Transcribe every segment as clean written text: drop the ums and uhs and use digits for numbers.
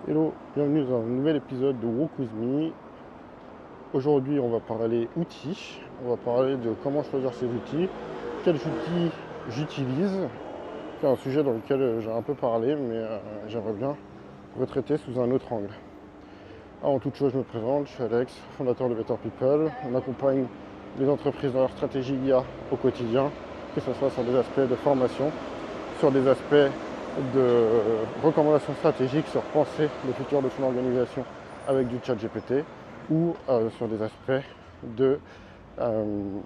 Hello, bienvenue dans un nouvel épisode de Walk With Me. Aujourd'hui, on va parler outils. On va parler de comment choisir ces outils, quels outils j'utilise. C'est un sujet dans lequel j'ai un peu parlé, mais j'aimerais bien retraiter sous un autre angle. Avant toute chose, je me présente, je suis Alex, fondateur de Better People. On accompagne les entreprises dans leur stratégie IA au quotidien, que ce soit sur des aspects de formation, sur des aspects de recommandations stratégiques sur penser le futur de son organisation avec du chat GPT ou sur des aspects de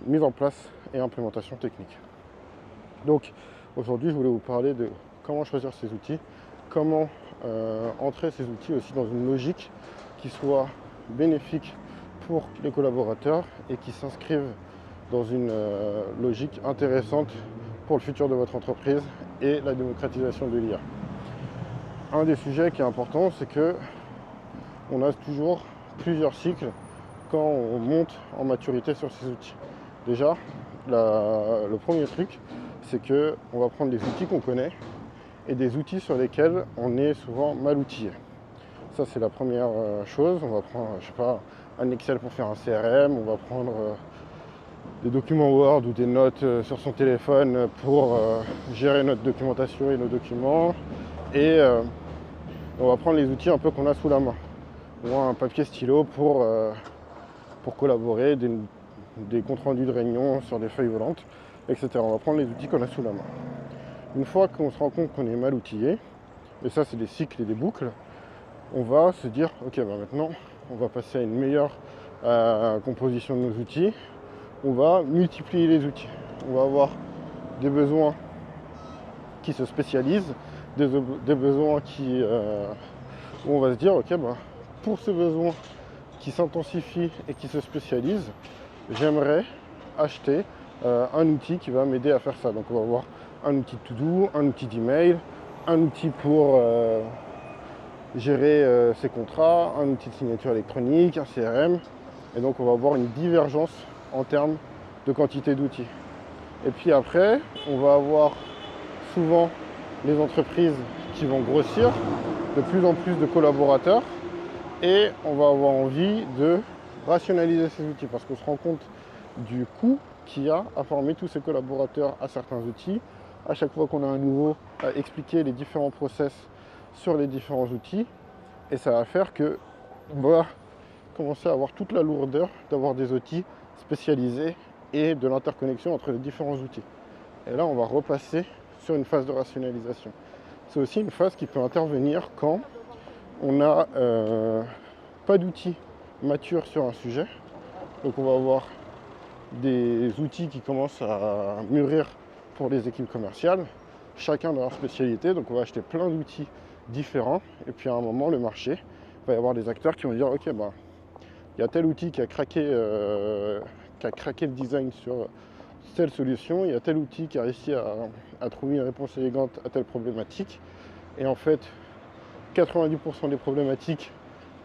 mise en place et implémentation technique. Donc aujourd'hui je voulais vous parler de comment choisir ces outils, comment entrer ces outils aussi dans une logique qui soit bénéfique pour les collaborateurs et qui s'inscrive dans une logique intéressante pour le futur de votre entreprise et la démocratisation de l'IA. Un des sujets qui est important, c'est que on a toujours plusieurs cycles quand on monte en maturité sur ces outils. Déjà, le premier truc, c'est que on va prendre des outils qu'on connaît et des outils sur lesquels on est souvent mal outillé. Ça, c'est la première chose. On va prendre, je sais pas, un Excel pour faire un CRM, on va prendre des documents Word ou des notes sur son téléphone pour gérer notre documentation et nos documents. Et on va prendre les outils un peu qu'on a sous la main. Ou un papier stylo pour collaborer, des comptes rendus de réunion sur des feuilles volantes, etc. On va prendre les outils qu'on a sous la main. Une fois qu'on se rend compte qu'on est mal outillé, et ça c'est des cycles et des boucles, on va se dire ok, maintenant on va passer à une meilleure composition de nos outils. On va multiplier les outils. On va avoir des besoins qui se spécialisent, des besoins où on va se dire ok, pour ce besoin qui s'intensifie et qui se spécialise, j'aimerais acheter un outil qui va m'aider à faire ça. Donc on va avoir un outil de to-do, un outil d'email, un outil pour gérer ses contrats, un outil de signature électronique, un CRM. Et donc on va avoir une divergence en termes de quantité d'outils. Et puis après, on va avoir souvent les entreprises qui vont grossir, de plus en plus de collaborateurs, et on va avoir envie de rationaliser ces outils parce qu'on se rend compte du coût qu'il y a à former tous ces collaborateurs à certains outils. À chaque fois qu'on a un nouveau, à expliquer les différents process sur les différents outils, et ça va faire que on va commencer à avoir toute la lourdeur d'avoir des outils spécialisés et de l'interconnexion entre les différents outils. Et là, on va repasser sur une phase de rationalisation. C'est aussi une phase qui peut intervenir quand on n'a pas d'outils matures sur un sujet. Donc on va avoir des outils qui commencent à mûrir pour les équipes commerciales, chacun dans leur spécialité. Donc on va acheter plein d'outils différents. Et puis à un moment, le marché, il va y avoir des acteurs qui vont dire ok, il y a tel outil qui a craqué le design sur telle solution, il y a tel outil qui a réussi à trouver une réponse élégante à telle problématique. Et en fait, 90% des problématiques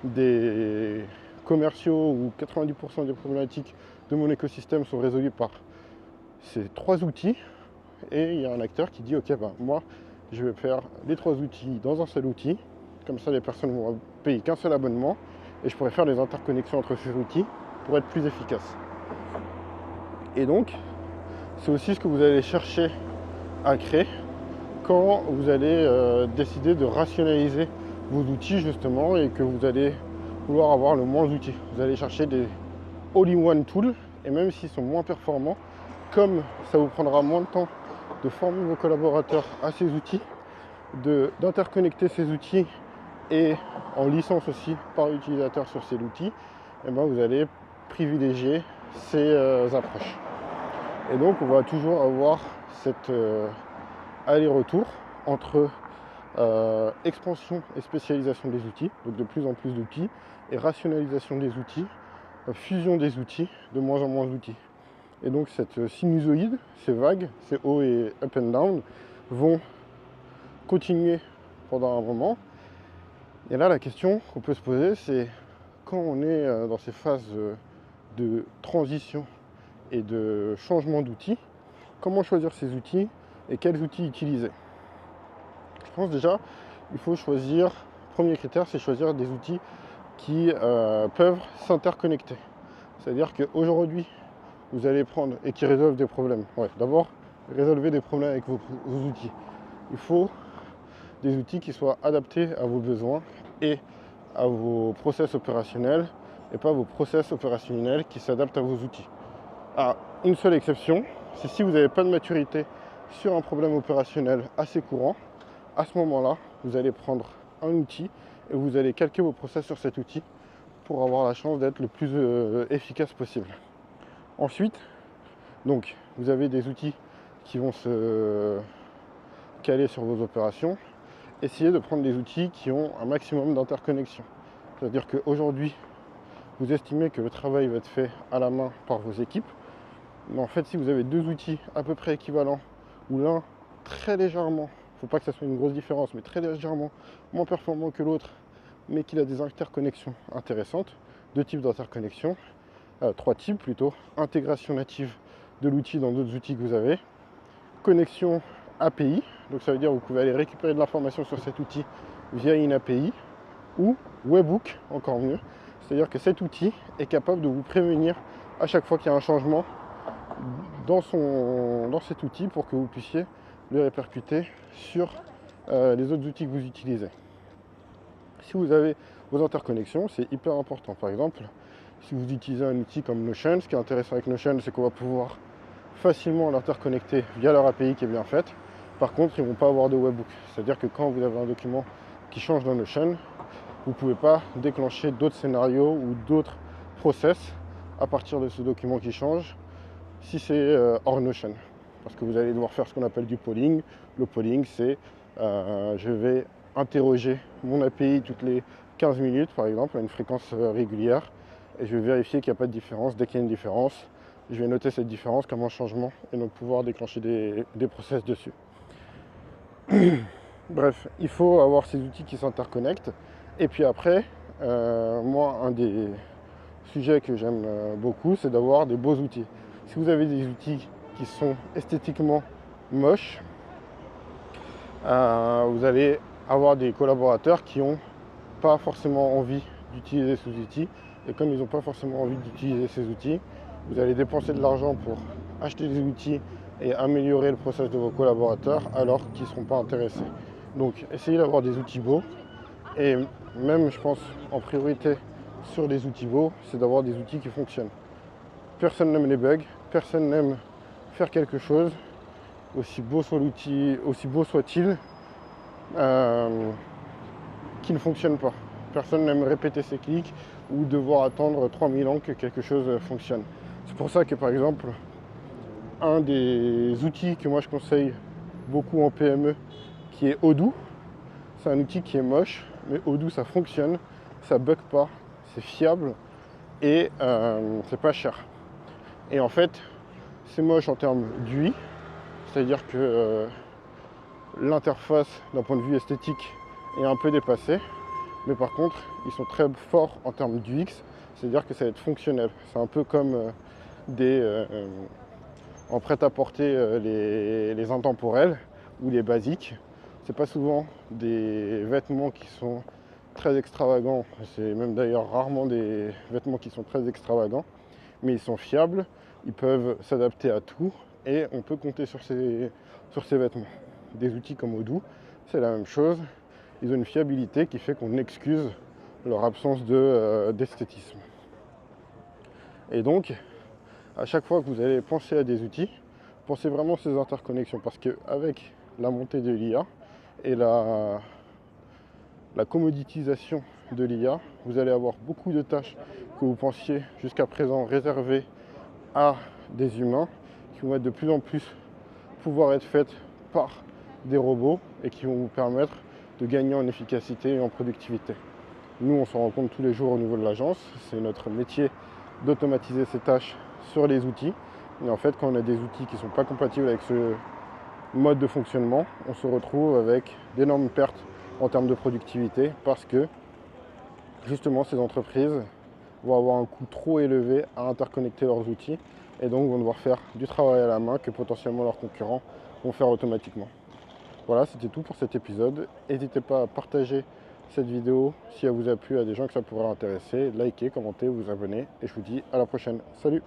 des commerciaux ou 90% des problématiques de mon écosystème sont résolues par ces trois outils. Et il y a un acteur qui dit ok, moi je vais faire les trois outils dans un seul outil. Comme ça, les personnes vont payer qu'un seul abonnement et je pourrais faire des interconnexions entre ces outils pour être plus efficace. Et donc, c'est aussi ce que vous allez chercher à créer quand vous allez décider de rationaliser vos outils justement et que vous allez vouloir avoir le moins d'outils. Vous allez chercher des all-in-one tools et même s'ils sont moins performants, comme ça vous prendra moins de temps de former vos collaborateurs à ces outils, d'interconnecter ces outils et en licence aussi par utilisateur sur ces outils, et vous allez privilégier ces approches. Et donc on va toujours avoir cet aller-retour entre expansion et spécialisation des outils, donc de plus en plus d'outils, et rationalisation des outils, fusion des outils, de moins en moins d'outils. Et donc cette sinusoïde, ces vagues, ces hauts et up and down, vont continuer pendant un moment. Et là, la question qu'on peut se poser, c'est quand on est dans ces phases de transition et de changement d'outils, comment choisir ces outils et quels outils utiliser. Je pense déjà il faut choisir premier critère, c'est choisir des outils qui peuvent s'interconnecter. C'est-à-dire qu'aujourd'hui, vous allez prendre et qui résolvent des problèmes. Ouais, d'abord, résolvez des problèmes avec vos outils. Il faut des outils qui soient adaptés à vos besoins et à vos process opérationnels et pas vos process opérationnels qui s'adaptent à vos outils. À une seule exception, c'est si vous n'avez pas de maturité sur un problème opérationnel assez courant, à ce moment-là, vous allez prendre un outil et vous allez calquer vos process sur cet outil pour avoir la chance d'être le plus efficace possible. Ensuite, donc, vous avez des outils qui vont se caler sur vos opérations. Essayez de prendre des outils qui ont un maximum d'interconnexion. C'est-à-dire qu'aujourd'hui, vous estimez que le travail va être fait à la main par vos équipes. Mais en fait, si vous avez deux outils à peu près équivalents, ou l'un très légèrement, il ne faut pas que ça soit une grosse différence, mais très légèrement moins performant que l'autre, mais qu'il a des interconnexions intéressantes, deux types d'interconnexions, trois types plutôt, intégration native de l'outil dans d'autres outils que vous avez, connexion API, donc ça veut dire que vous pouvez aller récupérer de l'information sur cet outil via une API, ou webhook, encore mieux, c'est-à-dire que cet outil est capable de vous prévenir à chaque fois qu'il y a un changement dans cet outil pour que vous puissiez le répercuter sur les autres outils que vous utilisez. Si vous avez vos interconnexions, c'est hyper important. Par exemple, si vous utilisez un outil comme Notion, ce qui est intéressant avec Notion, c'est qu'on va pouvoir facilement l'interconnecter via leur API qui est bien faite. Par contre, ils ne vont pas avoir de webhook. C'est-à-dire que quand vous avez un document qui change dans Notion, vous ne pouvez pas déclencher d'autres scénarios ou d'autres process à partir de ce document qui change si c'est hors Notion. Parce que vous allez devoir faire ce qu'on appelle du polling. Le polling, c'est je vais interroger mon API toutes les 15 minutes, par exemple, à une fréquence régulière, et je vais vérifier qu'il n'y a pas de différence. Dès qu'il y a une différence, je vais noter cette différence comme un changement et donc pouvoir déclencher des process dessus. Bref, il faut avoir ces outils qui s'interconnectent. Et puis après, moi, un des sujets que j'aime beaucoup, c'est d'avoir des beaux outils. Si vous avez des outils qui sont esthétiquement moches, vous allez avoir des collaborateurs qui n'ont pas forcément envie d'utiliser ces outils. Et comme ils n'ont pas forcément envie d'utiliser ces outils, vous allez dépenser de l'argent pour acheter des outils et améliorer le process de vos collaborateurs alors qu'ils ne seront pas intéressés. Donc essayez d'avoir des outils beaux. Et même, je pense, en priorité sur les outils beaux, c'est d'avoir des outils qui fonctionnent. Personne n'aime les bugs, personne n'aime faire quelque chose, aussi beau soit l'outil, aussi beau soit-il, qui ne fonctionne pas. Personne n'aime répéter ses clics ou devoir attendre 3000 ans que quelque chose fonctionne. C'est pour ça que, par exemple, un des outils que moi je conseille beaucoup en PME, qui est Odoo, c'est un outil qui est moche, mais Odoo ça fonctionne, ça bug pas, c'est fiable et c'est pas cher. Et en fait, c'est moche en termes d'UI, c'est-à-dire que l'interface d'un point de vue esthétique est un peu dépassée, mais par contre, ils sont très forts en termes d'UX, c'est-à-dire que ça va être fonctionnel. C'est un peu comme en prêt-à-porter les intemporels ou les basiques. C'est pas souvent des vêtements qui sont très extravagants, c'est même d'ailleurs rarement des vêtements qui sont très extravagants, mais ils sont fiables, ils peuvent s'adapter à tout et on peut compter sur ces vêtements. Des outils comme Odoo, c'est la même chose, ils ont une fiabilité qui fait qu'on excuse leur absence d'esthétisme. Et donc, à chaque fois que vous allez penser à des outils, pensez vraiment à ces interconnexions, parce qu'avec la montée de l'IA et la commoditisation de l'IA, vous allez avoir beaucoup de tâches que vous pensiez jusqu'à présent réservées à des humains, qui vont être de plus en plus pouvoir être faites par des robots et qui vont vous permettre de gagner en efficacité et en productivité. Nous, on s'en rend compte tous les jours au niveau de l'agence, c'est notre métier d'automatiser ces tâches sur les outils. Et en fait, quand on a des outils qui ne sont pas compatibles avec ce mode de fonctionnement, on se retrouve avec d'énormes pertes en termes de productivité parce que justement ces entreprises vont avoir un coût trop élevé à interconnecter leurs outils et donc vont devoir faire du travail à la main que potentiellement leurs concurrents vont faire automatiquement. Voilà, c'était tout pour cet épisode. N'hésitez pas à partager cette vidéo si elle vous a plu, à des gens que ça pourrait intéresser. Likez, commentez, vous abonnez et je vous dis à la prochaine. Salut!